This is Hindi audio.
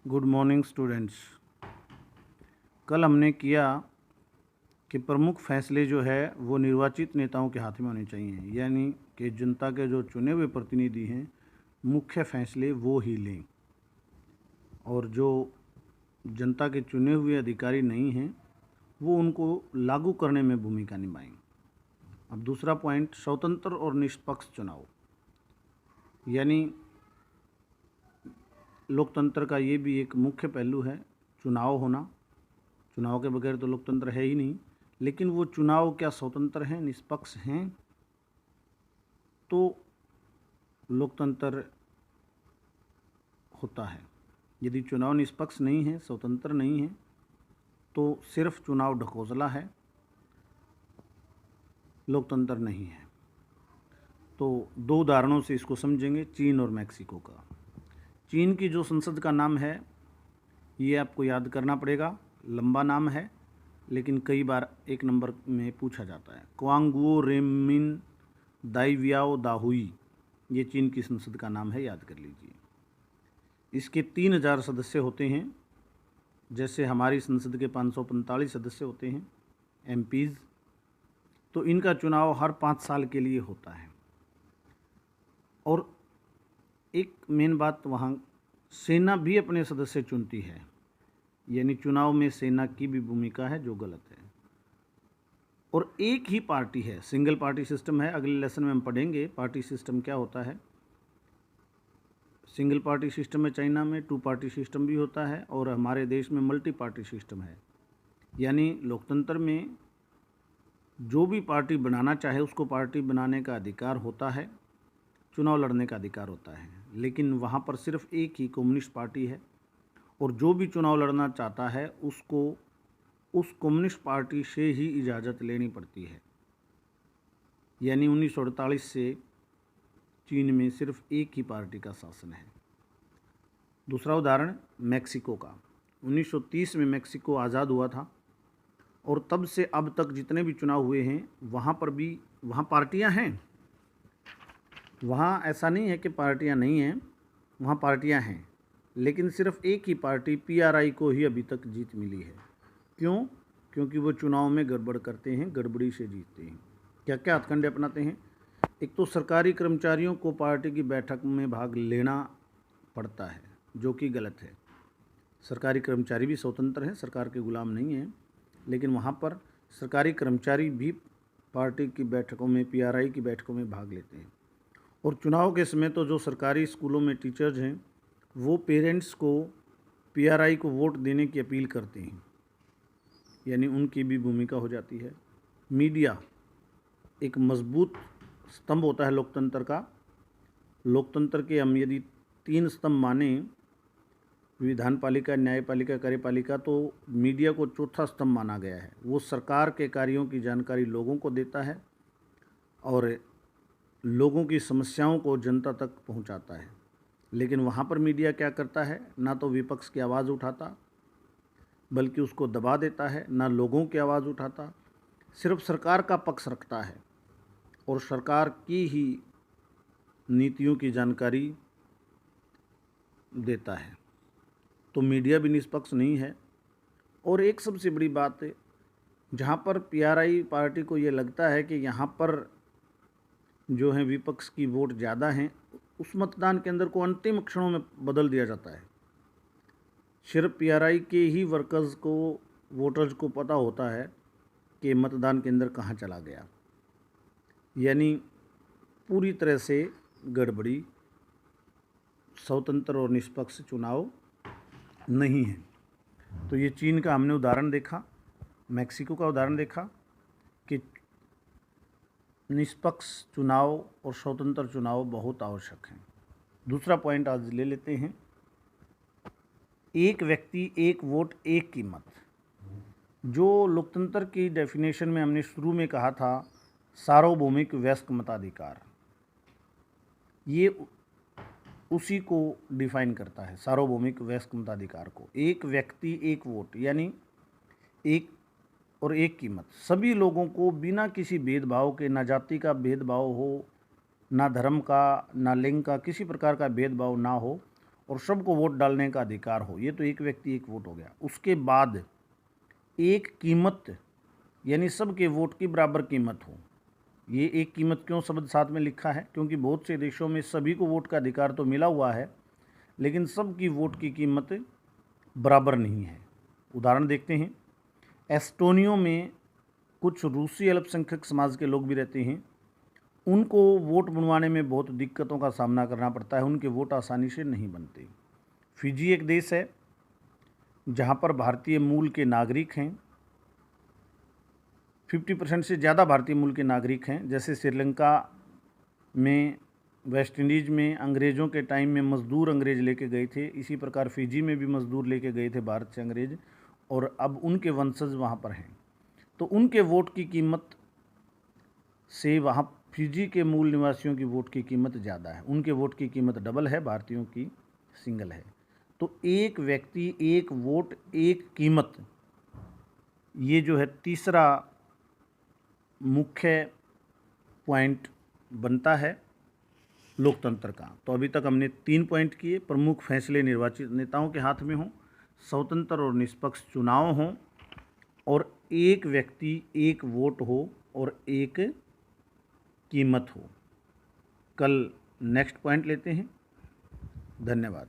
Good morning students. कल हमने किया कि प्रमुख फैसले जो है वो निर्वाचित नेताओं के हाथ में होने चाहिए, यानी कि जनता के जो चुने हुए प्रतिनिधि हैं मुख्य फैसले वो ही लें, और जो जनता के चुने हुए अधिकारी नहीं हैं वो उनको लागू करने में भूमिका निभाएं। अब दूसरा पॉइंट, स्वतंत्र और निष्पक्ष चुनाव, यानी लोकतंत्र का ये भी एक मुख्य पहलू है, चुनाव होना। चुनाव के बगैर तो लोकतंत्र है ही नहीं, लेकिन वो चुनाव क्या स्वतंत्र हैं, निष्पक्ष हैं, तो लोकतंत्र होता है। यदि चुनाव निष्पक्ष नहीं है, स्वतंत्र नहीं है, तो सिर्फ चुनाव ढकोसला है, लोकतंत्र नहीं है। तो दो उदाहरणों से इसको समझेंगे, चीन और मैक्सिको का। चीन की जो संसद का नाम है ये आपको याद करना पड़ेगा, लंबा नाम है लेकिन कई बार एक नंबर में पूछा जाता है। क्वांगुओ रेमिन दाइवियाओ दाहुई, ये चीन की संसद का नाम है, याद कर लीजिए। इसके 3000 सदस्य होते हैं, जैसे हमारी संसद के 545 सदस्य होते हैं एमपीज़। तो इनका चुनाव हर 5 साल के लिए होता है। और एक मेन बात, वहाँ सेना भी अपने सदस्य चुनती है, यानी चुनाव में सेना की भी भूमिका है, जो गलत है। और एक ही पार्टी है, सिंगल पार्टी सिस्टम है। अगले लेसन में हम पढ़ेंगे पार्टी सिस्टम क्या होता है। सिंगल पार्टी सिस्टम है चाइना में, 2 पार्टी सिस्टम भी होता है, और हमारे देश में मल्टी पार्टी सिस्टम है। यानी लोकतंत्र में जो भी पार्टी बनाना चाहे उसको पार्टी बनाने का अधिकार होता है, चुनाव लड़ने का अधिकार होता है। लेकिन वहाँ पर सिर्फ एक ही कम्युनिस्ट पार्टी है, और जो भी चुनाव लड़ना चाहता है उसको उस कम्युनिस्ट पार्टी से ही इजाज़त लेनी पड़ती है। यानी 1948 से चीन में सिर्फ एक ही पार्टी का शासन है। दूसरा उदाहरण मैक्सिको का। 1930 में मैक्सिको आज़ाद हुआ था, और तब से अब तक जितने भी चुनाव हुए हैं वहाँ पर भी वहाँ पार्टियाँ हैं। वहाँ ऐसा नहीं है कि पार्टियाँ नहीं हैं, वहाँ पार्टियाँ हैं, लेकिन सिर्फ एक ही पार्टी पीआरआई को ही अभी तक जीत मिली है। क्यों? क्योंकि वो चुनाव में गड़बड़ करते हैं, गड़बड़ी से जीतते हैं। क्या क्या हथकंडे अपनाते हैं? एक तो सरकारी कर्मचारियों को पार्टी की बैठक में भाग लेना पड़ता है, जो कि गलत है। सरकारी कर्मचारी भी स्वतंत्र हैं, सरकार के गुलाम नहीं हैं, लेकिन वहाँ पर सरकारी कर्मचारी भी पार्टी की बैठकों में, पीआरआई की बैठकों में भाग लेते हैं। और चुनाव के समय तो जो सरकारी स्कूलों में टीचर्स हैं वो पेरेंट्स को पीआरआई को वोट देने की अपील करते हैं, यानी उनकी भी भूमिका हो जाती है। मीडिया एक मजबूत स्तंभ होता है लोकतंत्र का। लोकतंत्र के हम यदि 3 स्तंभ माने, विधानपालिका, न्यायपालिका, कार्यपालिका, तो मीडिया को चौथा स्तंभ माना गया है। वो सरकार के कार्यों की जानकारी लोगों को देता है और लोगों की समस्याओं को जनता तक पहुंचाता है। लेकिन वहाँ पर मीडिया क्या करता है, ना तो विपक्ष की आवाज़ उठाता बल्कि उसको दबा देता है, ना लोगों की आवाज़ उठाता, सिर्फ सरकार का पक्ष रखता है और सरकार की ही नीतियों की जानकारी देता है। तो मीडिया भी निष्पक्ष नहीं है। और एक सबसे बड़ी बात है, जहाँ पर पीआरआई पार्टी को ये लगता है कि यहाँ पर जो है विपक्ष की वोट ज़्यादा हैं, उस मतदान केंद्र को अंतिम क्षणों में बदल दिया जाता है। सिर्फ पीआरआई के ही वर्कर्स को, वोटर्स को पता होता है कि मतदान केंद्र कहाँ चला गया। यानी पूरी तरह से गड़बड़ी, स्वतंत्र और निष्पक्ष चुनाव नहीं है। तो ये चीन का हमने उदाहरण देखा, मैक्सिको का उदाहरण देखा कि निष्पक्ष चुनाव और स्वतंत्र चुनाव बहुत आवश्यक हैं। दूसरा पॉइंट आज ले लेते हैं, एक व्यक्ति एक वोट एक कीमत। जो लोकतंत्र की डेफिनेशन में हमने शुरू में कहा था, सार्वभौमिक वयस्क मताधिकार, ये उसी को डिफाइन करता है, सार्वभौमिक वयस्क मताधिकार को। एक व्यक्ति एक वोट, यानी एक और एक कीमत। सभी लोगों को बिना किसी भेदभाव के, ना जाति का भेदभाव हो, ना धर्म का, ना लिंग का, किसी प्रकार का भेदभाव ना हो, और सबको वोट डालने का अधिकार हो। ये तो एक व्यक्ति एक वोट हो गया। उसके बाद एक कीमत, यानी सबके वोट की बराबर कीमत हो। ये एक कीमत क्यों शब्द साथ में लिखा है? क्योंकि बहुत से देशों में सभी को वोट का अधिकार तो मिला हुआ है, लेकिन सबकी वोट की कीमत बराबर नहीं है। उदाहरण देखते हैं। एस्टोनिया में कुछ रूसी अल्पसंख्यक समाज के लोग भी रहते हैं। उनको वोट बनवाने में बहुत दिक्कतों का सामना करना पड़ता है, उनके वोट आसानी से नहीं बनते। फिजी एक देश है जहाँ पर भारतीय मूल के नागरिक हैं, 50% से ज़्यादा भारतीय मूल के नागरिक हैं। जैसे श्रीलंका में, वेस्ट इंडीज़ में अंग्रेज़ों के टाइम में मज़दूर अंग्रेज़ लेके गए थे, इसी प्रकार फिजी में भी मज़दूर लेके गए थे भारत से अंग्रेज़, और अब उनके वंशज वहाँ पर हैं। तो उनके वोट की कीमत से वहाँ फिजी के मूल निवासियों की वोट की कीमत ज़्यादा है। उनके वोट की कीमत डबल है, भारतीयों की सिंगल है। तो एक व्यक्ति एक वोट एक कीमत, ये जो है तीसरा मुख्य पॉइंट बनता है लोकतंत्र का। तो अभी तक हमने 3 पॉइंट किए। प्रमुख फैसले निर्वाचित नेताओं के हाथ में हों, स्वतंत्र और निष्पक्ष चुनाव हों, और एक व्यक्ति एक वोट हो और एक कीमत हो। कल नेक्स्ट पॉइंट लेते हैं। धन्यवाद।